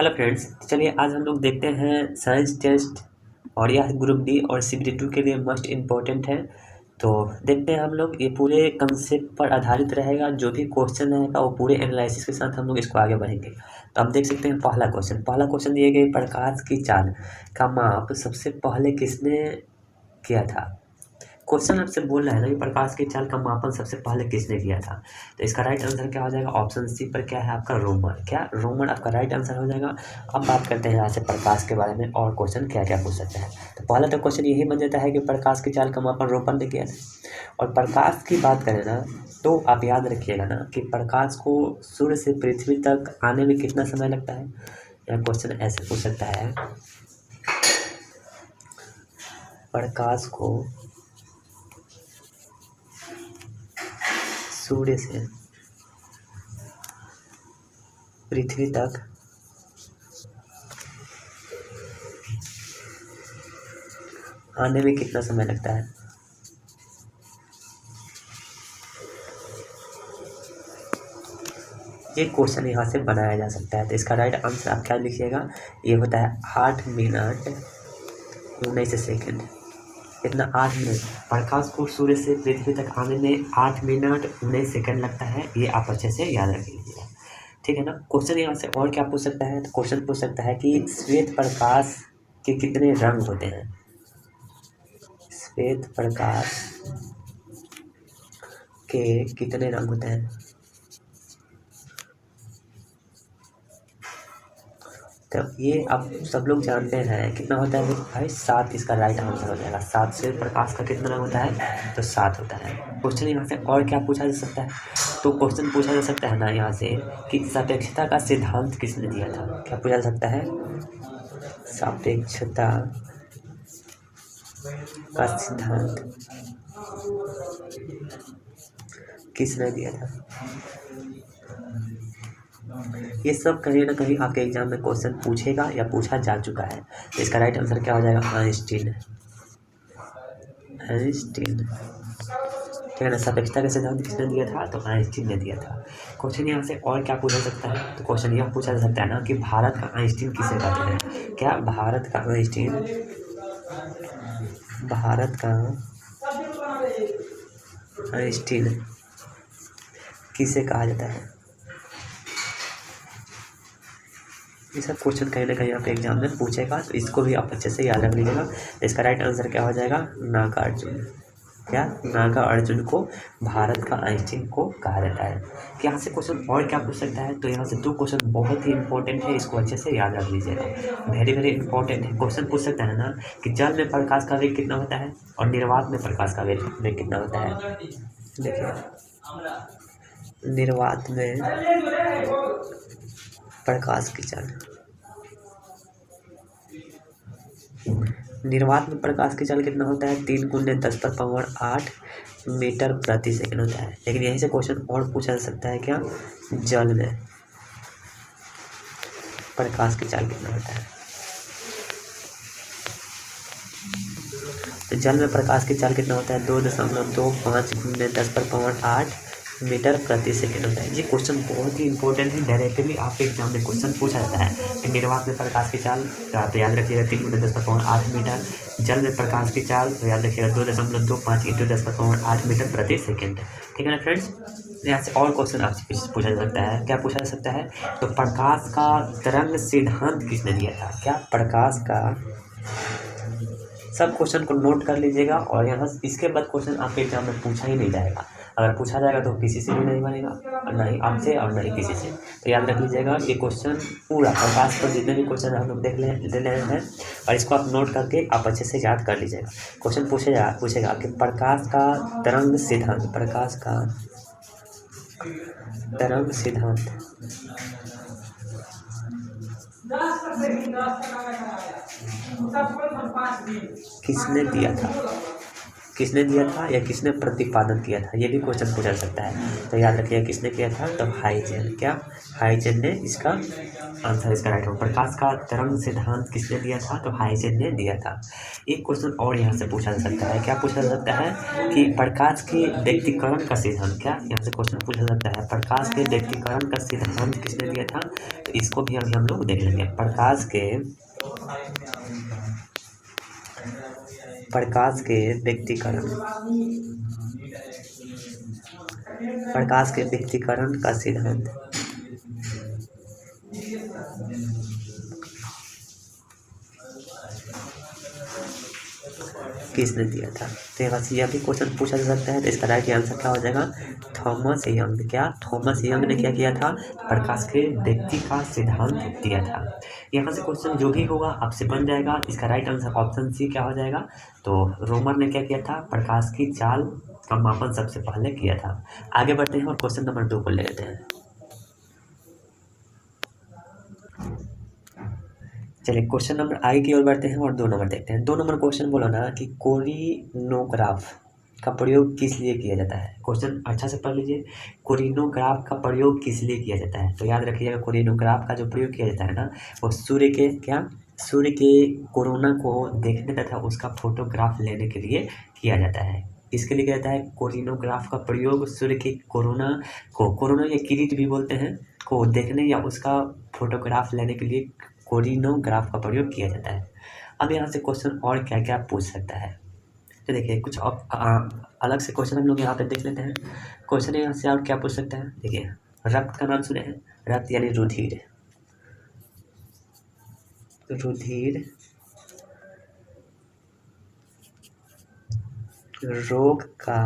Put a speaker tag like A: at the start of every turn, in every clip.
A: Hello friends, चलिए आज हम लोग देखते हैं साइंस टेस्ट और यह ग्रुप डी और सीबीटी 2 के लिए मस्ट इम्पोर्टेंट है। तो देखते हैं हम लोग, ये पूरे कंसेप्ट पर आधारित रहेगा। जो भी क्वेश्चन रहेगा वो पूरे एनालिसिस के साथ हम लोग इसको आगे बढ़ेंगे। तो आप देख सकते हैं पहला क्वेश्चन दिए गए, प्रकाश की चाल का माप सबसे पहले किसने किया था। क्वेश्चन आपसे बोल रहा है ना कि प्रकाश की चाल का मापन सबसे पहले किसने किया था। तो इसका राइट आंसर क्या हो जाएगा, ऑप्शन सी पर क्या है आपका, रोमन आपका राइट आंसर हो जाएगा। अब बात करते हैं यहाँ से प्रकाश के बारे में और क्वेश्चन क्या क्या पूछ सकते हैं। तो पहला तो क्वेश्चन यही बन जाता है कि प्रकाश की चाल का मापन रोमन ने किया था। और प्रकाश की बात करें ना, तो आप याद रखिएगा ना कि प्रकाश को सूर्य से पृथ्वी तक आने में कितना समय लगता है। यह क्वेश्चन ऐसे पूछ सकता है, प्रकाश को सूर्य से पृथ्वी तक आने में कितना समय लगता है। ये क्वेश्चन यहाँ से बनाया जा सकता है। तो इसका राइट आंसर आप क्या लिखिएगा, ये होता है 8 मिनट 19 सेकेंड। इतना 8 मिनट, प्रकाश को सूर्य से पृथ्वी तक आने में 8 मिनट 19 सेकेंड लगता है। ये आप अच्छे से याद रख लीजिएगा, ठीक है ना। क्वेश्चन यहाँ से और क्या पूछ सकता है, तो क्वेश्चन पूछ सकता है कि श्वेत प्रकाश के कितने रंग होते हैं। श्वेत प्रकाश के कितने रंग होते हैं। तो ये आप सब लोग जानते हैं कितना होता है भाई, 7 इसका राइट आंसर हो जाएगा। 7 से प्रकाश का कितना रंग होता है, तो 7 होता है। क्वेश्चन यहाँ से और क्या पूछा जा सकता है, तो क्वेश्चन पूछा जा सकता है ना यहाँ से कि सापेक्षता का सिद्धांत किसने दिया था। क्या पूछा जा सकता है, सापेक्षता का सिद्धांत किसने दिया था। ये सब कहीं ना कहीं आपके एग्जाम में क्वेश्चन पूछेगा या पूछा जा चुका है। तो इसका राइट आंसर क्या हो जाएगा, आइंस्टीन। ठीक है ना, सापेक्षता का सिद्धांत किसने दिया था, तो आइंस्टीन ने दिया था। क्वेश्चन यहाँ से और क्या पूछा सकता है, तो क्वेश्चन यह पूछा जा सकता है ना कि भारत का आइंस्टीन किसे कहते हैं। क्या भारत का आइंस्टीन किसे कहा जाता है। ये सब क्वेश्चन कहीं ना कहीं आपके एग्जाम में पूछेगा, तो इसको भी आप अच्छे से याद रख लीजिएगा। इसका राइट आंसर क्या हो जाएगा, नागार्जुन को भारत का आइंस्टीन को कहा जाता है। कि यहाँ से क्वेश्चन और क्या पूछ सकता है, तो यहाँ से 2 क्वेश्चन बहुत ही इंपॉर्टेंट है, इसको अच्छे से याद रख लीजिएगा। वेरी वेरी इंपॉर्टेंट है। क्वेश्चन पूछ सकता है ना कि जल में प्रकाश का वेग कितना होता है और निर्वात में प्रकाश का वेग कितना होता है। देखिए, निर्वात में प्रकाश की चाल, निर्वात में प्रकाश की चाल कितना होता है, 3 × 10⁸ मीटर प्रति सेकंड होता है। लेकिन यहीं से क्वेश्चन और पूछा जा सकता है, क्या जल में प्रकाश की चाल कितना होता है। तो जल में प्रकाश की चाल कितना होता है, 2.25 × 10⁸ मीटर प्रति सेकंड होता है। ये क्वेश्चन बहुत ही इंपॉर्टेंट है, डायरेक्टली आपके एग्जाम में क्वेश्चन पूछा जाता है कि निर्वात में प्रकाश की चाल, तो याद रखिएगा 3 × 10⁸ मीटर। जल में प्रकाश की चाल, तो याद रखिएगा 2.25 × 10⁸ मीटर प्रति सेकंड। ठीक है ना फ्रेंड्स। यहाँ से और क्वेश्चन आपसे पूछा जा सकता है, क्या पूछा जा सकता है, तो प्रकाश का तरंग सिद्धांत किसने दिया था। क्या प्रकाश का, सब क्वेश्चन को नोट कर लीजिएगा। और यहाँ इसके बाद क्वेश्चन आपके एग्जाम में पूछा ही नहीं जाएगा। अगर पूछा जाएगा तो किसी से भी नहीं बनेगा, और ना ही आपसे और ना ही किसी से। तो याद रख लीजिएगा, ये क्वेश्चन पूरा प्रकाश पर जितने भी क्वेश्चन हम लोग ले रहे हैं, और इसको आप नोट करके आप अच्छे से याद कर लीजिएगा। क्वेश्चन पूछेगा कि प्रकाश का तरंग सिद्धांत किसने किसने दिया था या किसने प्रतिपादन किया था, ये भी क्वेश्चन पूछा जा सकता है। तो याद रखिए किसने किया था, तो हाइजेन। क्या, हाइजेन ने इसका आंसर इसका राइट होगा। प्रकाश का तरंग सिद्धांत किसने दिया था, तो हाइजेन ने दिया था। एक क्वेश्चन और यहाँ से पूछा जा सकता है, क्या पूछा जा सकता है कि प्रकाश के व्यक्तिकरण का सिद्धांत, क्या यहाँ से क्वेश्चन पूछा जा सकता है, प्रकाश के व्यक्तिकरण का सिद्धांत किसने दिया था। तो इसको भी अभी हम लोग देख लेंगे। प्रकाश के व्यक्तिकरण, प्रकाश के व्यक्तिकरण का सिद्धांत किसने दिया था। तो यहाँ से यह भी क्वेश्चन पूछा जा सकता है। तो इसका राइट आंसर क्या हो जाएगा, थॉमस यंग। क्या, थॉमस यंग ने क्या किया था, प्रकाश के व्यक्ति का सिद्धांत दिया था। यहाँ से क्वेश्चन जो भी होगा आपसे बन जाएगा। इसका राइट आंसर ऑप्शन सी क्या हो जाएगा, तो रोमर ने क्या किया था, प्रकाश की चाल का मापन सबसे पहले किया था। आगे बढ़ते हैं और क्वेश्चन नंबर 2 को ले लेते हैं। चलिए क्वेश्चन नंबर आगे की ओर बढ़ते हैं और 2 नंबर देखते हैं। 2 नंबर क्वेश्चन बोला ना कि कोरिनोग्राफ का प्रयोग किस लिए किया जाता है। क्वेश्चन अच्छा से पढ़ लीजिए, कोरिनोग्राफ का प्रयोग किस लिए किया जाता है। तो याद रखिएगा कोरिनोग्राफ का जो प्रयोग किया जाता है ना, वो सूर्य के कोरोना को देखने तथा उसका फोटोग्राफ लेने के लिए किया जाता है। इसके लिए किया जाता है, कोरिनोग्राफ का प्रयोग सूर्य के कोरोना या किरीट भी बोलते हैं, को देखने या उसका फोटोग्राफ लेने के लिए कोरिनोग्राफ का प्रयोग किया जाता है। अब यहाँ से क्वेश्चन और क्या क्या पूछ सकता है, तो देखिए कुछ अलग से क्वेश्चन हम लोग यहाँ पे देख लेते हैं। क्वेश्चन यहाँ से और क्या पूछ सकता है, देखिए रक्त का नाम सुने हैं, रक्त यानी रुधिर, रोग का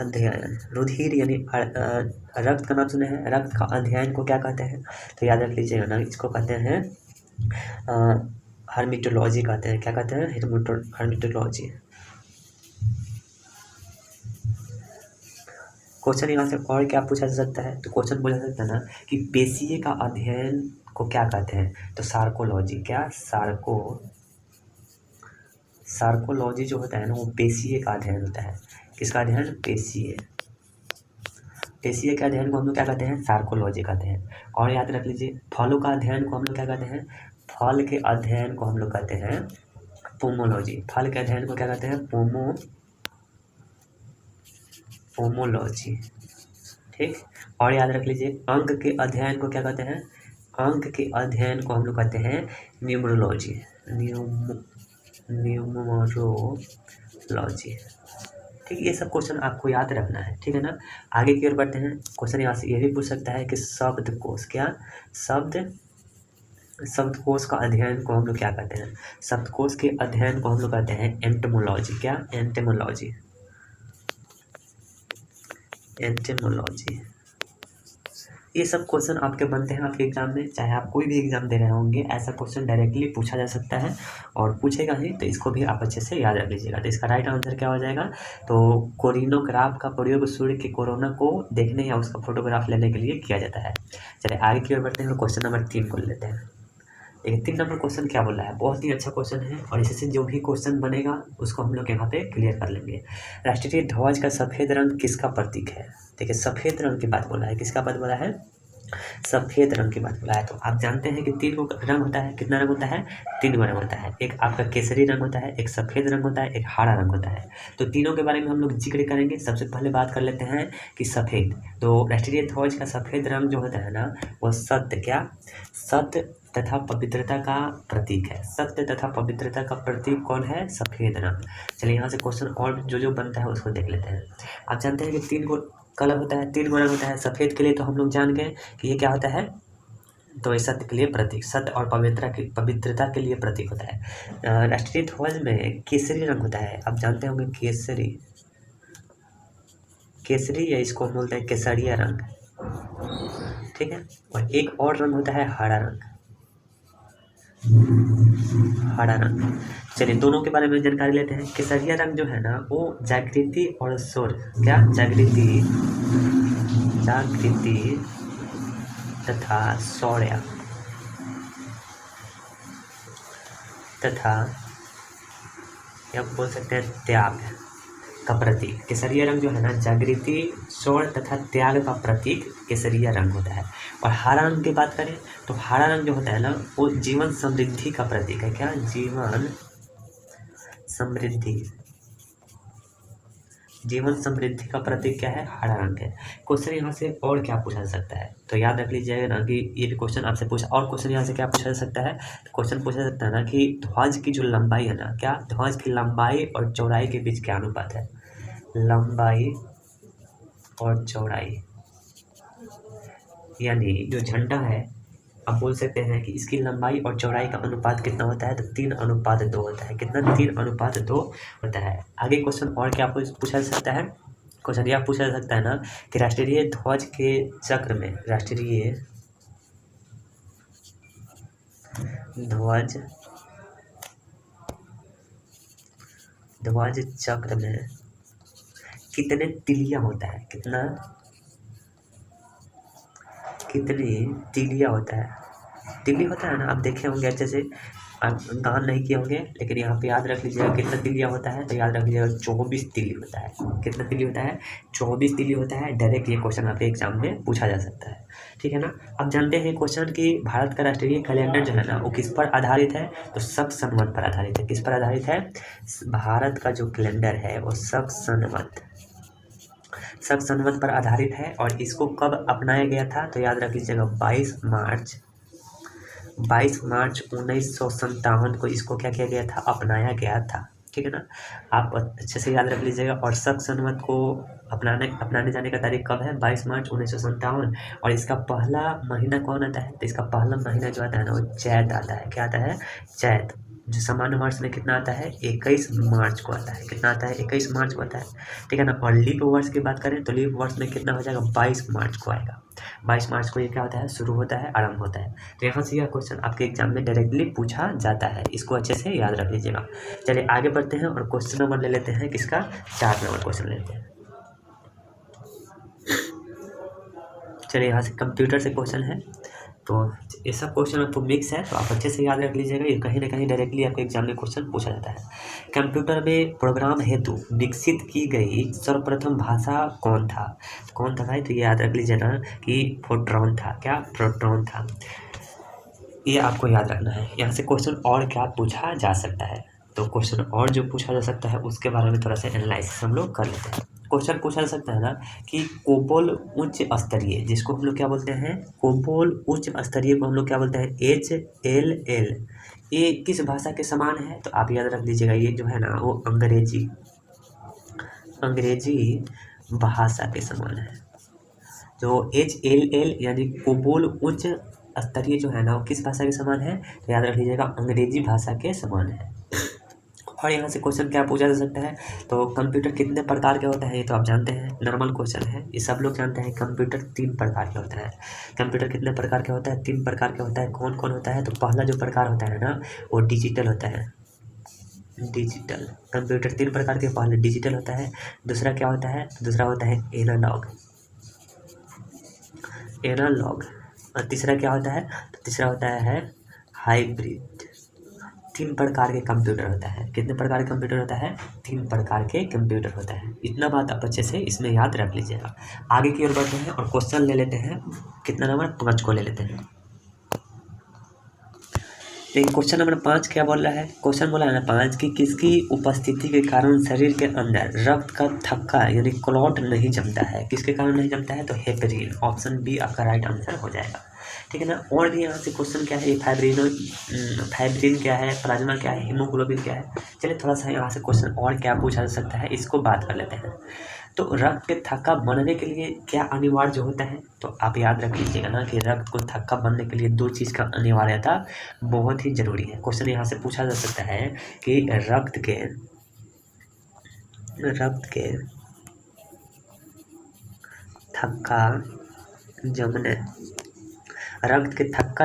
A: अध्ययन। रुधिर यानी रक्त का नाम सुने हैं, रक्त का अध्ययन को क्या कहते हैं, तो याद रख लीजिएगा ना, इसको कहते हैं हर्मिटोलॉजी कहते हैं। क्या कहते हैं, हर्मिटोलॉजी। क्वेश्चन यहाँ से और क्या पूछा जा सकता है, तो क्वेश्चन पूछा जा सकता है ना कि पेशीय का अध्ययन को क्या कहते हैं, तो सार्कोलॉजी। क्या, सार्कोलॉजी जो होता है ना, वो पेशीय का अध्ययन होता है। किसका अध्ययन, पेशीय के अध्ययन को हम लोग क्या कहते हैं, सार्कोलॉजी कहते हैं। और याद रख लीजिए फलों का अध्ययन को हम लोग क्या कहते हैं, फल के अध्ययन को हम लोग कहते हैं पोमोलॉजी। फल के अध्ययन को क्या कहते हैं, पोमोलॉजी। ठीक, और याद रख लीजिए अंक के अध्ययन को क्या कहते हैं, अंक के अध्ययन को हम लोग कहते हैं न्यूमरोलॉजी। न्यूमरोलॉजी। ठीक, ये सब क्वेश्चन आपको याद रखना है, ठीक है ना। आगे की ओर बढ़ते हैं। क्वेश्चन यहाँ से ये भी पूछ सकता है कि शब्दकोश। क्या, शब्दकोश का अध्ययन को हम लोग क्या कहते हैं, शब्दकोश के अध्ययन को हम लोग कहते हैं एंटोमोलॉजी। क्या, एंटोमोलॉजी। ये सब क्वेश्चन आपके बनते हैं आपके एग्जाम में, चाहे आप कोई भी एग्जाम दे रहे होंगे, ऐसा क्वेश्चन डायरेक्टली पूछा जा सकता है और पूछेगा ही, तो इसको भी आप अच्छे से याद रख लीजिएगा। तो इसका राइट आंसर क्या हो जाएगा, तो कोरिनोग्राफ का प्रयोग सूर्य के कोरोना को देखने या उसका फोटोग्राफ लेने के लिए किया जाता है। चलिए आगे की ओर बढ़ते हैं और क्वेश्चन नंबर 3 को लेते हैं। देखिए 3 नंबर क्वेश्चन क्या बोल रहा है, बहुत ही अच्छा क्वेश्चन है और इससे जो भी क्वेश्चन बनेगा उसको हम लोग यहाँ पे क्लियर कर लेंगे। राष्ट्रीय ध्वज का सफ़ेद रंग किसका प्रतीक है। देखिए सफ़ेद रंग की बात बोला है, किसका बात बोला है, सफ़ेद रंग की बात बोला है। तो आप जानते हैं कि 3 रंग होता है, कितना रंग होता है, 3 रंग होता है। एक आपका केसरी रंग होता है, एक सफ़ेद रंग होता है, एक हरा रंग होता है। तो तीनों के बारे में हम लोग जिक्र करेंगे। सबसे पहले बात कर लेते हैं कि सफ़ेद, तो राष्ट्रीय ध्वज का सफ़ेद रंग जो होता है ना, वो सत्य तथा पवित्रता का प्रतीक है। सत्य तथा पवित्रता का प्रतीक कौन है, सफ़ेद रंग। चलिए यहाँ से क्वेश्चन और जो बनता है उसको देख लेते हैं। आप जानते हैं कि 3 कलर होता है, 3 रंग होता है। सफ़ेद के लिए तो हम लोग जान गए कि ये क्या होता है, तो ये सत्य के लिए प्रतीक, सत्य और पवित्रता के लिए प्रतीक होता है। राष्ट्रीय ध्वज में केसरी रंग होता है, आप जानते होंगे केसरी या इसको हम बोलते हैं केसरिया रंग, ठीक है। और एक और रंग होता है हरा रंग। चलिए दोनों के बारे में जानकारी लेते हैं। केसरिया रंग जो है ना, वो जागृति और शौर्य, क्या, जागृति तथा शौर्य तथा या बोल सकते हैं त्याग का प्रतीक। केसरिया रंग जो है ना जागृति, शौर्य तथा त्याग का प्रतीक केसरिया रंग होता है। और हरा रंग की बात करें तो हरा रंग जो होता है ना वो जीवन समृद्धि का प्रतीक है। क्या? जीवन समृद्धि। जीवन समृद्धि का प्रतीक क्या है? हरा रंग है। क्वेश्चन यहाँ से और क्या पूछा जा सकता है? तो याद रख लीजिएगा ना कि ये भी क्वेश्चन आपसे पूछा, और क्वेश्चन यहाँ से क्या पूछा जा सकता है? तो क्वेश्चन पूछा जा सकता है ना कि ध्वज की जो लंबाई है ना, क्या ध्वज की लंबाई और चौड़ाई के बीच क्या अनुपात है? लंबाई और चौड़ाई, यानी जो झंडा है आप बोल सकते हैं कि इसकी लंबाई और चौड़ाई का अनुपात कितना होता है? तो 3:2 होता है। कितना? 3:2 होता है। आगे क्वेश्चन और क्या पूछा जा सकता है? क्वेश्चन यह पूछा जा सकता है ना कि राष्ट्रीय ध्वज के चक्र में, राष्ट्रीय ध्वज चक्र में कितने तिलिया होता है? कितनी तिलिया होता है? तिल्ली होता है ना, आप देखे होंगे अच्छे से, आप गान नहीं किए होंगे, लेकिन यहाँ पे याद रख लीजिएगा कितना तिलिया होता है। तो याद रख लीजिएगा 24 तिल्ली होता है। कितना तिल्ली होता है? 24 तिल्ली होता है। डायरेक्ट ये क्वेश्चन आपके एग्जाम में पूछा जा सकता है, ठीक है ना। अब जानते हैं क्वेश्चन कि भारत का राष्ट्रीय कैलेंडर जो है ना वो किस पर आधारित है? तो शक संवत पर आधारित है। किस पर आधारित है? भारत का जो कैलेंडर है वो शक संवत पर आधारित है। और इसको कब अपनाया गया था? तो याद रख लीजिएगा 22 मार्च 1957 को इसको क्या किया गया था? अपनाया गया था, ठीक है ना। आप अच्छे से याद रख लीजिएगा। और शक संवत को अपनाने जाने का तारीख कब है? 22 मार्च 1957। और इसका पहला महीना कौन आता है? तो इसका पहला महीना जो आता है ना वो चैत आता है। क्या आता है? चैत। जो सामान्य वर्ष में कितना आता है? 21 मार्च को आता है। कितना आता है? 21 मार्च को आता है, ठीक है ना। और लीप वर्ष की बात करें तो लीप वर्ष में कितना हो जाएगा? 22 मार्च को आएगा। 22 मार्च को ये क्या होता है? शुरू होता है, आरंभ होता है। तो यहाँ से यह क्वेश्चन आपके एग्जाम में डायरेक्टली पूछा जाता है, इसको अच्छे से याद रख लीजिएगा। चलिए आगे बढ़ते हैं और क्वेश्चन नंबर ले लेते हैं किसका? 4 नंबर क्वेश्चन लेते हैं। चलिए यहाँ से कंप्यूटर से क्वेश्चन है। तो ये सब क्वेश्चन आपको मिक्स है, तो आप अच्छे से याद रख लीजिएगा। ये कहीं ना कहीं डायरेक्टली आपके एग्जाम में क्वेश्चन पूछा जाता है। कंप्यूटर में प्रोग्राम हेतु विकसित की गई सर्वप्रथम भाषा कौन था? कौन था भाई? तो ये याद रख लीजिए ना कि फोर्ट्रॉन था। क्या? फोर्ट्रॉन था। ये आपको याद रखना है। यहाँ से क्वेश्चन और क्या पूछा जा सकता है? तो क्वेश्चन और जो पूछा जा सकता है उसके बारे में थोड़ा सा एनालिसिस हम लोग कर लेते हैं। क्वेश्चन पूछा जा सकता है ना कि कोबोल उच्च स्तरीय, जिसको हम लोग क्या बोलते हैं? कोबोल उच्च स्तरीय को हम लोग क्या बोलते हैं? HLL। ये किस भाषा के समान है? तो आप याद रख लीजिएगा ये जो है ना वो अंग्रेजी भाषा के समान है। जो HLL यानी कोबोल उच्च स्तरीय जो है ना वो किस भाषा के समान है? तो याद रख लीजिएगा अंग्रेजी भाषा के समान है। और यहाँ से क्वेश्चन क्या पूछा जा सकता है? तो कंप्यूटर कितने प्रकार के होते हैं? ये तो आप जानते हैं, नॉर्मल क्वेश्चन है, ये सब लोग जानते हैं। कंप्यूटर 3 प्रकार के होता है। कंप्यूटर कितने प्रकार के होता है? 3 प्रकार के होता है। कौन कौन होता है? तो पहला जो प्रकार होता है ना वो डिजिटल होता है। डिजिटल कंप्यूटर 3 प्रकार के, पहले डिजिटल होता है, दूसरा क्या होता है? दूसरा होता है एनालॉग, और तीसरा क्या होता है? तो तीसरा होता है हाइब्रिड। 3 प्रकार के कंप्यूटर होता है। कितने प्रकार के कंप्यूटर होता है? 3 प्रकार के कंप्यूटर होता है। इतना बात आप अच्छे से इसमें याद रख लीजिएगा। आगे की ओर बढ़ते हैं और क्वेश्चन ले लेते हैं। कितना नंबर? 5 को ले लेते हैं। लेकिन क्वेश्चन नंबर 5 क्या बोल रहा है? क्वेश्चन बोला है ना 5 कि किसकी उपस्थिति के कारण शरीर के अंदर रक्त का थक्का यानी क्लॉट नहीं जमता है? किसके कारण नहीं जमता है? तो हेपरिन। ऑप्शन बी आपका राइट आंसर हो जाएगा, ठीक है ना। और भी यहाँ से क्वेश्चन क्या है? फाइब्रिन क्या है? प्लाज्मा क्या है? हीमोग्लोबिन क्या है? चलिए थोड़ा सा यहाँ से क्वेश्चन और क्या पूछा जा सकता है इसको बात कर लेते हैं। तो रक्त के थक्का बनने के लिए क्या अनिवार्य होता है? तो आप याद रख लीजिएगा ना कि रक्त को थक्का बनने के लिए 2 चीज़ का अनिवार्यता बहुत ही जरूरी है। क्वेश्चन यहाँ से पूछा जा सकता है कि रक्त के थक्का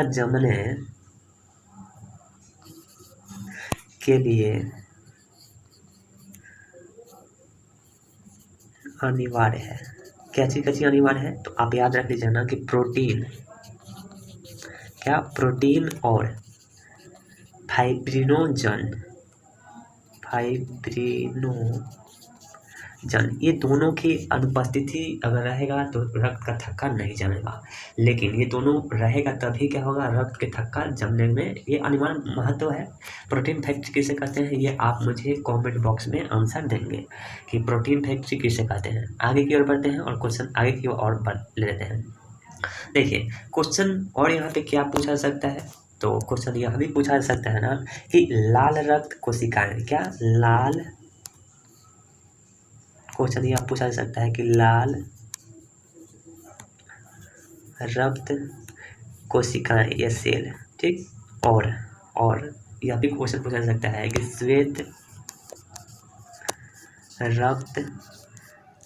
A: जमने के लिए अनिवार्य है। क्या चीज़ अनिवार्य है? तो आप याद रख लीजिए ना कि प्रोटीन और फाइब्रिनोजन फाइब्रिनोजन, ये दोनों की अनुपस्थिति अगर रहेगा तो रक्त का थक्का नहीं जमेगा, लेकिन ये दोनों रहेगा तभी क्या होगा, रक्त के थक्का जमने में ये अनिवार्य महत्व है। प्रोटीन फैक्ट्री किसे कहते हैं, ये आप मुझे कमेंट बॉक्स में आंसर देंगे कि प्रोटीन फैक्ट्री किसे कहते हैं। आगे की ओर बढ़ते हैं और क्वेश्चन आगे की ओर बढ़ लेते हैं। देखिए क्वेश्चन और यहाँ पे क्या पूछा जा सकता है, तो क्वेश्चन यह भी पूछा जा सकता है ना कि लाल रक्त कोशिकाएं, क्या लाल, क्वेश्चन यह पूछा जा सकता है कि लाल रक्त कोशिकाएं या सेल, ठीक, और यह भी क्वेश्चन पूछा जा सकता है कि श्वेत रक्त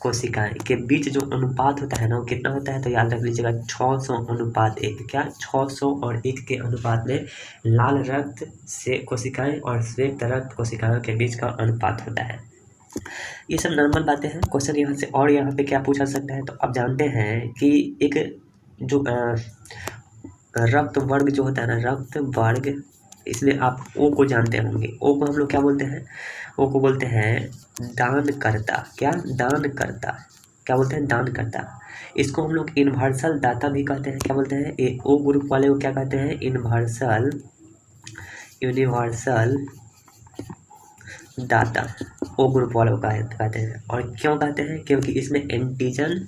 A: कोशिकाएं के बीच जो अनुपात होता है ना वो कितना होता है, तो याद रख लीजिएगा 600:1, क्या 600 और 1 के अनुपात में लाल रक्त से कोशिकाएं और श्वेत रक्त कोशिकाओं के बीच का अनुपात होता है। ये सब नॉर्मल बातें हैं। क्वेश्चन यहाँ से और यहाँ पे क्या पूछा सकता है, तो आप जानते हैं कि एक जो रक्त वर्ग जो होता है ना, रक्त वर्ग, इसमें आप ओ को जानते होंगे। ओ को हम लोग क्या बोलते हैं, ओ को बोलते हैं दानकर्ता, क्या दानकर्ता, क्या बोलते हैं दानकर्ता। इसको हम लोग यूनिवर्सल दाता भी कहते हैं, क्या बोलते हैं, ए ओ ग्रुप वाले को क्या कहते हैं, यूनिवर्सल दाता, ओ ग्रुप वालों का कहते हैं। और क्यों कहते हैं, क्योंकि इसमें एंटीजन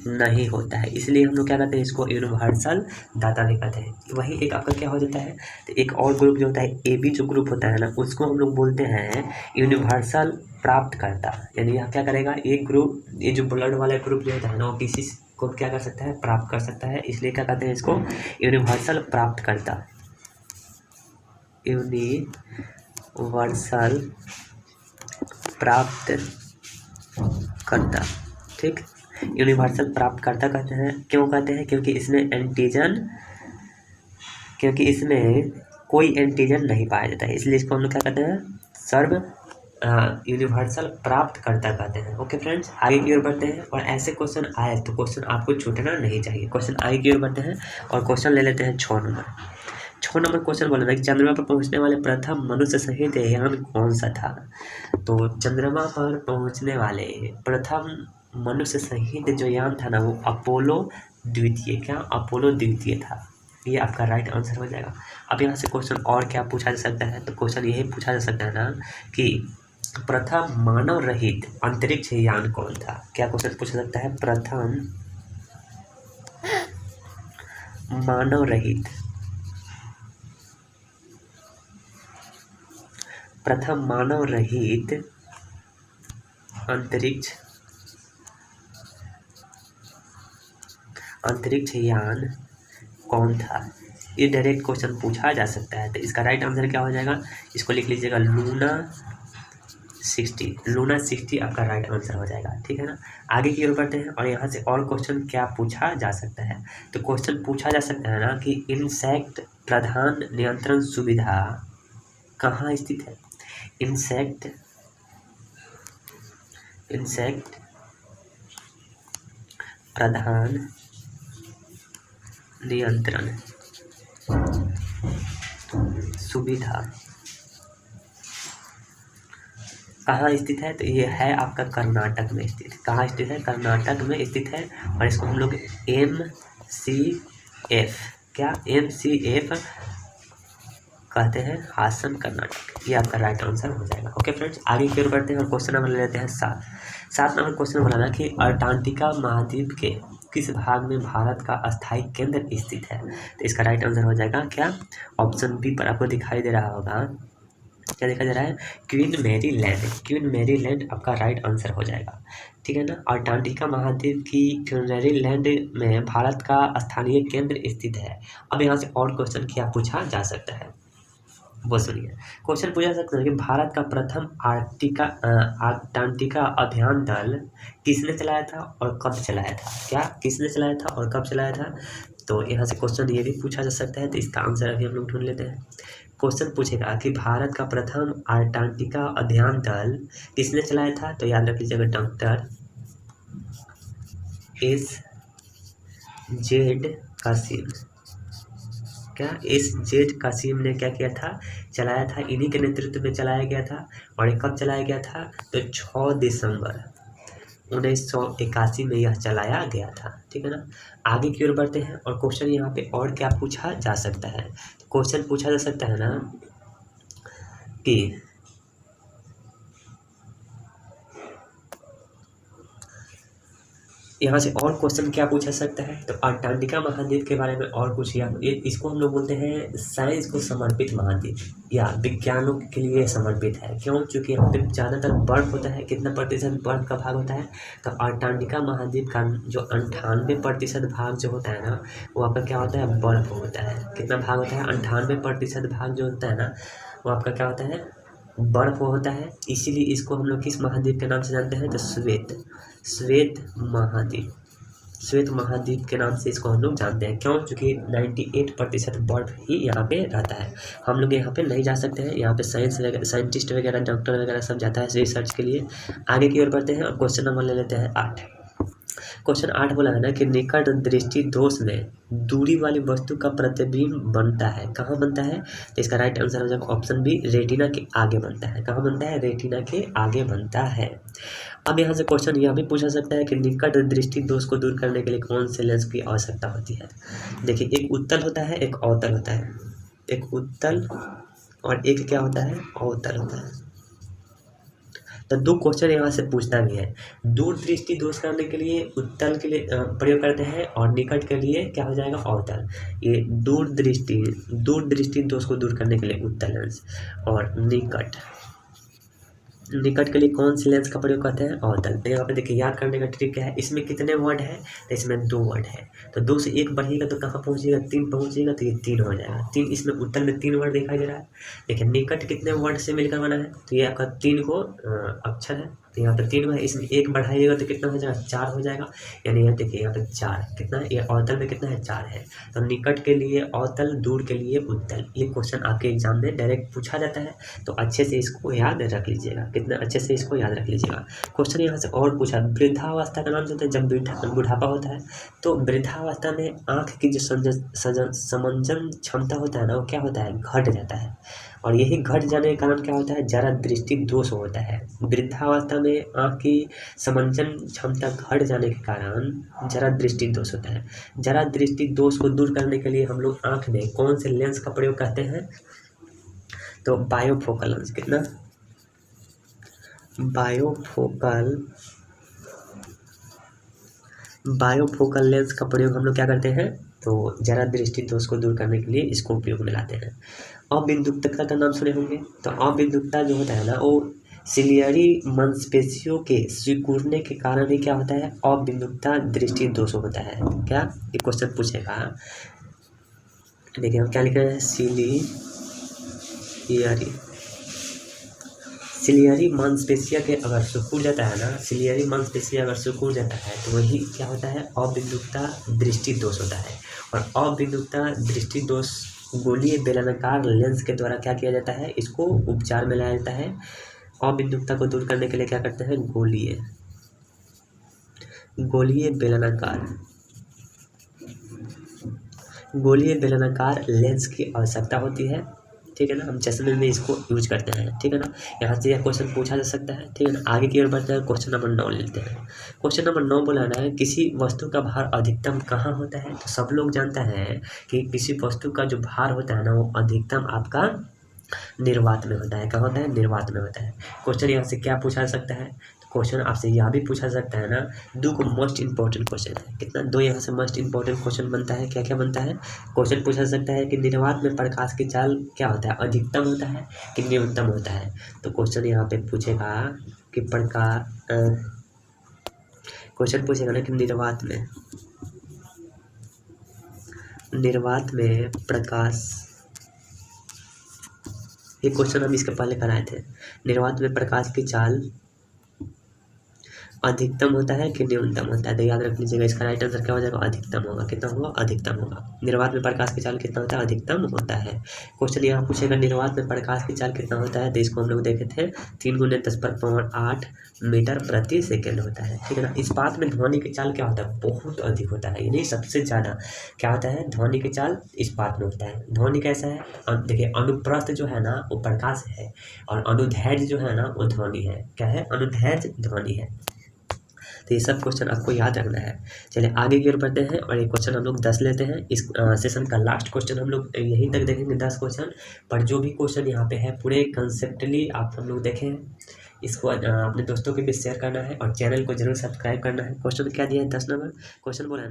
A: नहीं होता है, इसलिए हम लोग क्या कहते हैं, इसको यूनिवर्सल दाता भी कहते हैं। वही एक आपका क्या हो जाता है, तो एक और ग्रुप जो होता है ए बी जो ग्रुप होता है ना, उसको हम लोग बोलते हैं यूनिवर्सल प्राप्त करता। यानी यह क्या करेगा, एक ग्रुप, ये जो ब्लड वाला ग्रुप जो होता है ना वो किसी को क्या कर सकता है, प्राप्त कर सकता है, इसलिए क्या कहते हैं इसको यूनिवर्सल प्राप्त करता, यूनिवर्सल प्राप्त करता, ठीक, यूनिवर्सल प्राप्त करता कहते हैं। क्यों कहते हैं, क्योंकि इसमें कोई एंटीजन नहीं पाया जाता है, इसलिए इसको हम लोग क्या कहते हैं, यूनिवर्सल प्राप्त करता कहते हैं। ओके फ्रेंड्स, आगे की ओर बढ़ते हैं और ऐसे क्वेश्चन आए तो क्वेश्चन आपको छूटना नहीं चाहिए। क्वेश्चन आगे की ओर बढ़ते हैं और क्वेश्चन ले लेते हैं 6 नंबर क्वेश्चन बोला था कि चंद्रमा पर पहुंचने वाले प्रथम मनुष्य सहित यान कौन सा था। तो चंद्रमा पर पहुंचने वाले प्रथम मनुष्य सहित जो यान था ना वो अपोलो द्वितीय, क्या अपोलो द्वितीय था। ये आपका राइट आंसर हो जाएगा। अब यहाँ से क्वेश्चन और क्या पूछा जा सकता है, तो क्वेश्चन यही पूछा जा सकता है ना कि प्रथम मानव रहित अंतरिक्ष यान कौन था। क्या क्वेश्चन पूछा सकता है, प्रथम मानव रहित अंतरिक्ष यान कौन था। ये डायरेक्ट क्वेश्चन पूछा जा सकता है, तो इसका राइट आंसर क्या हो जाएगा, इसको लिख लीजिएगा लूना 60 आपका राइट आंसर हो जाएगा, ठीक है ना। आगे की ओर बढ़ते हैं और यहाँ से और क्वेश्चन क्या पूछा जा सकता है, तो क्वेश्चन पूछा जा सकता है ना कि इंसेक्ट प्रधान नियंत्रण सुविधा कहाँ स्थित है। इंसेक्ट प्रधान नियंत्रण सुविधा कहाँ स्थित है, तो ये है आपका कर्नाटक में स्थित। कहाँ स्थित है, कर्नाटक में स्थित है। और इसको हम लोग MCF कहते हैं, हासन कर्नाटक। ये आपका राइट आंसर हो जाएगा। ओके फ्रेंड्स, आगे की ओर बढ़ते हैं और क्वेश्चन नंबर ले लेते हैं 7 नंबर क्वेश्चन बोला ना कि अंटार्कटिका महाद्वीप के किस भाग में भारत का अस्थायी केंद्र स्थित है। तो इसका राइट आंसर हो जाएगा क्या, ऑप्शन बी पर आपको दिखाई दे रहा होगा, क्या देखा जा रहा है, क्वीन मैरी लैंड आपका राइट आंसर हो जाएगा, ठीक है ना। अंटार्कटिका महाद्वीप की क्वीन मैरी लैंड में भारत का स्थानीय केंद्र स्थित है। अब यहाँ से और क्वेश्चन क्या पूछा जा सकता है वो सुनिए। क्वेश्चन पूछा सकता है कि भारत का प्रथम अंटार्कटिका अभियान दल किसने चलाया था और कब चलाया था। क्या किसने चलाया था और कब चलाया था, तो यहाँ से क्वेश्चन ये भी पूछा जा सकता है, तो इसका आंसर अभी हम लोग ढूंढ लेते हैं। क्वेश्चन पूछेगा कि भारत का प्रथम अंटार्कटिका अभियान दल किसने चलाया था, तो याद रख लीजिएगा डॉक्टर SZ कासिम, क्या SZ कासिम ने क्या किया था, चलाया था, इन्हीं के नेतृत्व में चलाया गया था। और ये कब चलाया गया था, तो 6 दिसंबर 1981 में यह चलाया गया था। ठीक है ना। आगे की ओर बढ़ते हैं और क्वेश्चन यहाँ पे और क्या पूछा जा सकता है। क्वेश्चन पूछा जा सकता है ना कि यहाँ से और क्वेश्चन क्या पूछा सकता है, तो अंटार्कटिका महाद्वीप के बारे में और कुछ, या इसको हम लोग बोलते हैं साइंस को समर्पित महाद्वीप या विज्ञानों के लिए समर्पित है। क्यों, चूँकि यहाँ पे ज़्यादातर बर्फ होता है। कितना प्रतिशत बर्फ का भाग होता है, तो अंटार्कटिका महाद्वीप का जो 98% भाग जो होता है ना, वो आपका क्या होता है, बर्फ होता है। कितना भाग होता है, 98% भाग जो होता है ना, वो आपका क्या होता है, बर्फ होता है। इसीलिए इसको हम लोग किस महाद्वीप के नाम से जानते हैं, तो श्वेत महाद्वीप के नाम से इसको हम लोग जानते हैं। क्यों, क्योंकि 98% बर्फ ही यहाँ पे रहता है। हम लोग यहाँ पे नहीं जा सकते हैं, यहाँ पे साइंटिस्ट वगैरह, डॉक्टर वगैरह सब जाता है रिसर्च के लिए। आगे की ओर बढ़ते हैं और क्वेश्चन नंबर ले लेते हैं 8। क्वेश्चन 8 बोला है ना कि निकट दृष्टि दोष में दूरी वाली वस्तु का प्रतिबिंब बनता है। कहाँ बनता है, तो इसका राइट आंसर हो जाएगा ऑप्शन बी, रेटिना के आगे बनता है। कहाँ बनता है, रेटिना के आगे बनता है। अब यहाँ से क्वेश्चन यह भी पूछा सकता है कि निकट दृष्टि दोष को दूर करने के लिए कौन से लेंस की आवश्यकता होती है। देखिए, एक उत्तल होता है, एक अवतल होता है। एक उत्तल और एक क्या होता है, अवतल होता है। तो 2 क्वेश्चन यहाँ से पूछता भी है। दूर दृष्टि दोष करने के लिए उत्तल के लिए प्रयोग करते हैं और निकट के लिए क्या हो जाएगा, अवतल। ये दूर दृष्टि दोष को दूर करने के लिए उत्तल लेंस, और निकट के लिए कौन सी लेंस का प्रयोग करते हैं, अवतल। तो यहाँ पे देखिए, याद करने का ट्रिक क्या है, इसमें कितने वर्ड है, तो इसमें 2 वर्ड है। तो 2 से 1 बढ़ेगा तो कहाँ पहुँचेगा, 3 पहुँचेगा, तो ये 3 हो जाएगा। 3 इसमें उत्तल में 3 वर्ड दिखाई दे रहा है। देखिए, निकट कितने वर्ड से मिलकर बना है, तो ये आपका 3 को अक्षर है, तो यहाँ पे 3 है। इसमें 1 बढ़ाइएगा तो कितना हो जाएगा, 4 हो जाएगा। यानी यहाँ देखिए, यहाँ पे 4 कितना है, ये अवतल में कितना है, 4 है। तो निकट के लिए अवतल, दूर के लिए उत्तल। ये क्वेश्चन आपके एग्जाम में डायरेक्ट पूछा जाता है, तो अच्छे से इसको याद रख लीजिएगा। कितना अच्छे से इसको याद रख लीजिएगा। क्वेश्चन यहाँ से और पूछा, वृद्धावस्था का नाम होता है, जब बुढ़ापा होता है, तो वृद्धावस्था में आँख की जो समंजन क्षमता होता है ना, वो क्या होता है, घट जाता है। और यही घट जाने के कारण क्या होता है, जरा दृष्टि दोष होता है। वृद्धावस्था में आँख की समंजन क्षमता घट जाने के कारण जरा दृष्टि दोष होता है। जरा दृष्टि दोष को दूर करने के लिए हम लोग आँख में कौन से लेंस का प्रयोग करते हैं, तो बायोफोकल लेंस। कितना, बायोफोकल लेंस का प्रयोग हम लोग क्या करते हैं, तो जरा दृष्टि दोष को दूर करने के लिए इसको उपयोग में लाते हैं। अबिंदुकता का नाम सुने होंगे, तो अबिंदुकता जो होता है ना, वो सिलियरी मांसपेशियों के सिकुड़ने के कारण ही क्या होता है, अबिंदुकता दृष्टि दोष होता है। क्या, ये क्वेश्चन पूछेगा। देखिए, हम क्या लिख रहे हैं, सिलियरी मांसपेशिया के अगर सिकुड़ जाता है ना, सिलियरी मांसपेशिया अगर सिकुड़ जाता है, तो वही क्या होता है, अबिंदुकता दृष्टि दोष होता है। और अबिंदुकता दृष्टि दोष गोलीय बेलनाकार लेंस के द्वारा क्या किया जाता है, इसको उपचार में लाया जाता है। अबिंदुकता को दूर करने के लिए क्या करते हैं, गोलीय बेलनाकार लेंस की आवश्यकता होती है। ठीक है ना, हम चश्मे में इसको यूज करते हैं। ठीक है ना, यहाँ से यह क्वेश्चन पूछा जा सकता है। ठीक है ना, आगे की ओर बढ़ते हैं, क्वेश्चन नंबर 9 लेते हैं। क्वेश्चन नंबर 9 बोलाना है, किसी वस्तु का भार अधिकतम कहाँ होता है। तो सब लोग जानते हैं कि किसी वस्तु का जो भार होता है ना, वो अधिकतम आपका निर्वात में होता है। कहाँ होता है, निर्वात में होता है। क्वेश्चन यहाँ से क्या पूछा जा सकता है, क्वेश्चन आपसे यह भी पूछा सकता है ना, 2 को मोस्ट इंपॉर्टेंट क्वेश्चन है। कितना, 2 यहाँ से मोस्ट इंपॉर्टेंट क्वेश्चन बनता है। क्या क्या बनता है, क्वेश्चन पूछा सकता है कि निर्वात में प्रकाश की चाल क्या होता है, अधिकतम होता है कि न्यूनतम होता है। तो क्वेश्चन यहाँ पे पूछेगा कि क्वेश्चन पूछेगा ना कि निर्वात में प्रकाश, ये क्वेश्चन हम इसके पहले कराए थे। निर्वात में प्रकाश की चाल अधिकतम होता है कि न्यूनतम होता है? तो याद रख लीजिएगा, इसका राइट आंसर क्या हो जाएगा? अधिकतम होगा। कितना होगा? अधिकतम होगा। निर्वात में प्रकाश की चाल कितना होता है? अधिकतम होता है। क्वेश्चन यहाँ पूछेगा निर्वात में प्रकाश की चाल कितना होता है, तो इसको हम लोग देखे थे 3 × 10⁸ मीटर प्रति सेकेंड होता है, ठीक है ना। इस्पात में ध्वनि की चाल क्या होता है? बहुत अधिक होता है, यानी सबसे ज़्यादा क्या होता है? ध्वनि की चाल इस्पात में होता है। ध्वनि कैसा है? देखिए, अनुप्रस्थ जो है ना वो प्रकाश है, और अनुदैर्ध्य जो है ना वो ध्वनि है। क्या है? अनुदैर्ध्य ध्वनि है। तो ये सब क्वेश्चन आपको याद रखना है। चलिए आगे की ओर बढ़ते हैं, और ये क्वेश्चन हम लोग 10 लेते हैं। इस सेशन का लास्ट क्वेश्चन हम लोग यहीं तक देखेंगे, 10 क्वेश्चन। पर जो भी क्वेश्चन यहाँ पे है पूरे कंसेप्टली आप हम लोग देखें, इसको अपने दोस्तों के बीच शेयर करना है, और चैनल को जरूर सब्सक्राइब करना है। क्वेश्चन क्या दिया है? 10 नंबर क्वेश्चन बोला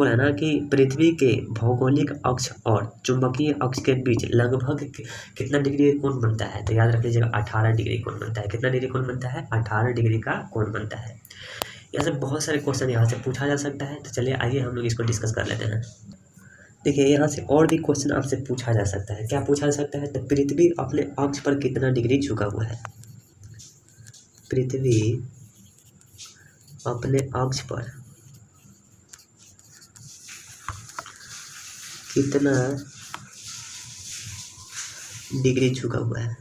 A: है ना कि पृथ्वी के भौगोलिक अक्ष और चुंबकीय अक्ष के बीच लगभग कितना डिग्री कोण बनता है? तो याद रख लीजिएगा 18 डिग्री कोण बनता है। कितना डिग्री कोण बनता है? 18 डिग्री का कोण बनता है। यहाँ से बहुत सारे क्वेश्चन यहाँ से पूछा जा सकता है। तो चलिए आइए हम लोग इसको डिस्कस कर लेते हैं। देखिए, यहाँ से और भी क्वेश्चन आपसे पूछा जा सकता है। क्या पूछा जा सकता है? तो पृथ्वी अपने अक्ष पर कितना डिग्री झुका हुआ है? पृथ्वी अपने अक्ष पर कितना डिग्री झुका हुआ है?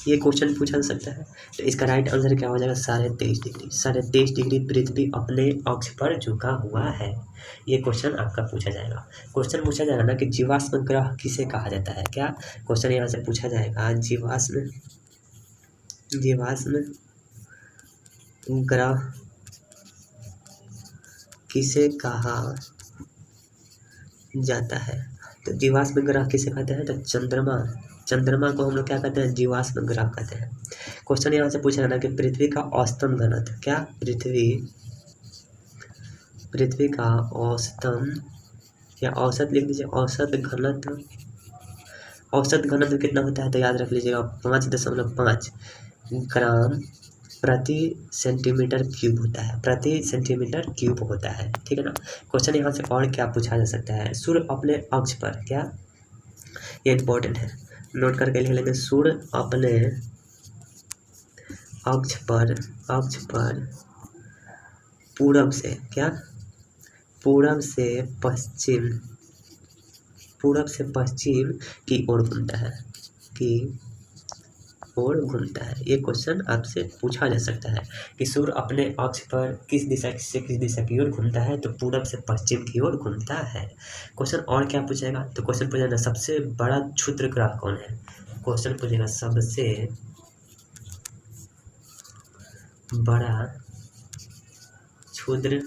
A: ये क्वेश्चन पूछा जा सकता है। तो इसका राइट आंसर क्या हो जाएगा? 23.5 डिग्री। 23.5 डिग्री पृथ्वी अपने अक्ष पर झुका हुआ है। ये क्वेश्चन आपका पूछा जाएगा। क्वेश्चन पूछा जाएगा ना कि जीवाश्म ग्रह किसे कहा जाता है? क्या क्वेश्चन यहाँ से पूछा जाएगा? जीवाश्म ग्रह किसे कहा जाता है? तो जीवाश्म ग्रह किसे कहते हैं? तो चंद्रमा को हम लोग क्या कहते हैं? जीवाश्म ग्रह कहते हैं। क्वेश्चन यहाँ से पूछा ना कि पृथ्वी का औसतन घनत्व, क्या पृथ्वी का औसतन या औसत लिख दीजिए, औसत घनत्व कितना होता है? तो याद रख लीजिएगा 5.5 ग्राम प्रति सेंटीमीटर क्यूब होता है। प्रति सेंटीमीटर क्यूब होता है, ठीक है ना। क्वेश्चन यहाँ से और क्या पूछा जा सकता है? सूर्य अपने अक्ष पर, क्या ये इंपॉर्टेंट है, नोट करके लिख लेंगे। सूर्य अपने अक्ष पर पूरब से, क्या पूरब से पश्चिम की ओर घूमता है। ये क्वेश्चन आपसे पूछा जा सकता है कि सूर्य अपने अक्ष पर किस दिशा से किस दिशा की ओर घूमता है? तो पूरब से पश्चिम की ओर घूमता है। क्वेश्चन और क्या पूछेगा? तो क्वेश्चन पूछेगा सबसे बड़ा क्षुद्र ग्रह कौन है? क्वेश्चन पूछेगा सबसे बड़ा क्षुद्र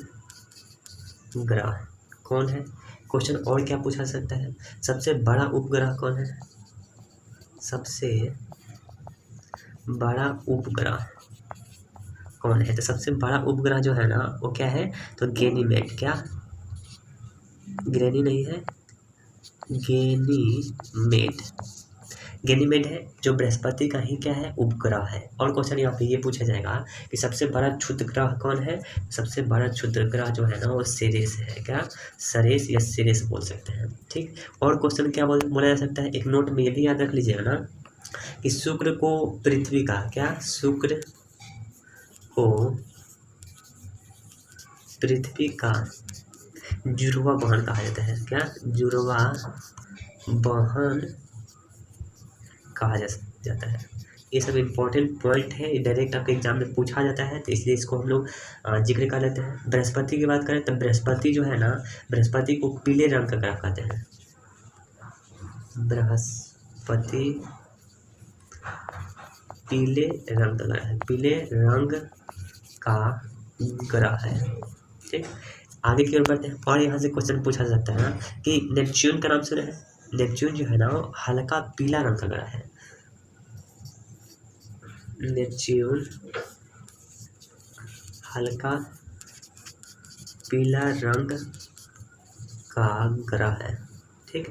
A: ग्रह कौन है? क्वेश्चन और क्या पूछा सकता है? सबसे बड़ा उपग्रह कौन है? सबसे बड़ा उपग्रह कौन है? तो सबसे बड़ा उपग्रह जो है ना वो क्या है? तो गैनीमेड, क्या ग्रेनी नहीं है, गैनीमेड है, जो बृहस्पति का ही क्या है? उपग्रह है। और क्वेश्चन यहाँ पे ये पूछा जाएगा कि सबसे बड़ा क्षुद्र ग्रह कौन है? सबसे बड़ा क्षुद्र ग्रह जो है ना वो सिरेस है, क्या सरेस या सिरेस बोल सकते हैं, ठीक। और क्वेश्चन क्या बोला जा सकता है? एक नोट में ये भी याद रख लीजिएगा ना कि शुक्र को पृथ्वी का, क्या शुक्र को पृथ्वी का जुड़वा बहन कहा जाता है, क्या जुड़वा बहन कहा जाता है। ये सब इम्पोर्टेंट पॉइंट है, डायरेक्ट आपके एग्जाम में पूछा जाता है, तो इसलिए इसको हम लोग जिक्र कर लेते हैं। बृहस्पति की बात करें तो बृहस्पति जो है ना, बृहस्पति को पीले रंग का ग्रह कहते हैं। बृहस्पति पीले रंग का ग्रह है, पीले रंग का ग्रह है, ठीक। आगे की ओर बढ़ते हैं। और यहाँ से क्वेश्चन पूछा जाता है ना कि नेपच्यून का नाम सुना है? नेपच्यून जो है ना हल्का पीला रंग का ग्रह है। नेपच्यून हल्का पीला रंग का ग्रह है, ठीक।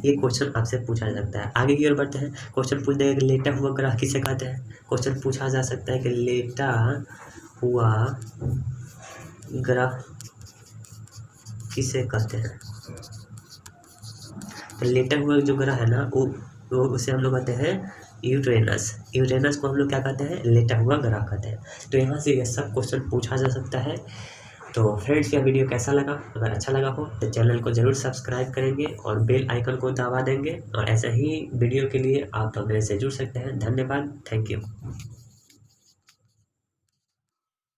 A: ये क्वेश्चन आपसे पूछा जा सकता है। आगे की ओर बढ़ते हैं। क्वेश्चन पूछ देगा कि लेटा हुआ ग्रह किसे कहते हैं? क्वेश्चन पूछा जा सकता है कि लेटा हुआ ग्रह किसे कहते हैं? तो लेटा हुआ जो ग्रह है ना वो उसे हम लोग कहते हैं यूरेनस, यूरेनस को हम लोग क्या कहते हैं, लेटा हुआ ग्रह कहते हैं। तो यहाँ से यह सब क्वेश्चन पूछा जा सकता है। तो फ्रेंड्स, यह वीडियो कैसा लगा? अगर अच्छा लगा हो तो चैनल को ज़रूर सब्सक्राइब करेंगे और बेल आइकन को दबा देंगे, और ऐसे ही वीडियो के लिए आप मेरे से जुड़ सकते हैं। धन्यवाद, थैंक यू।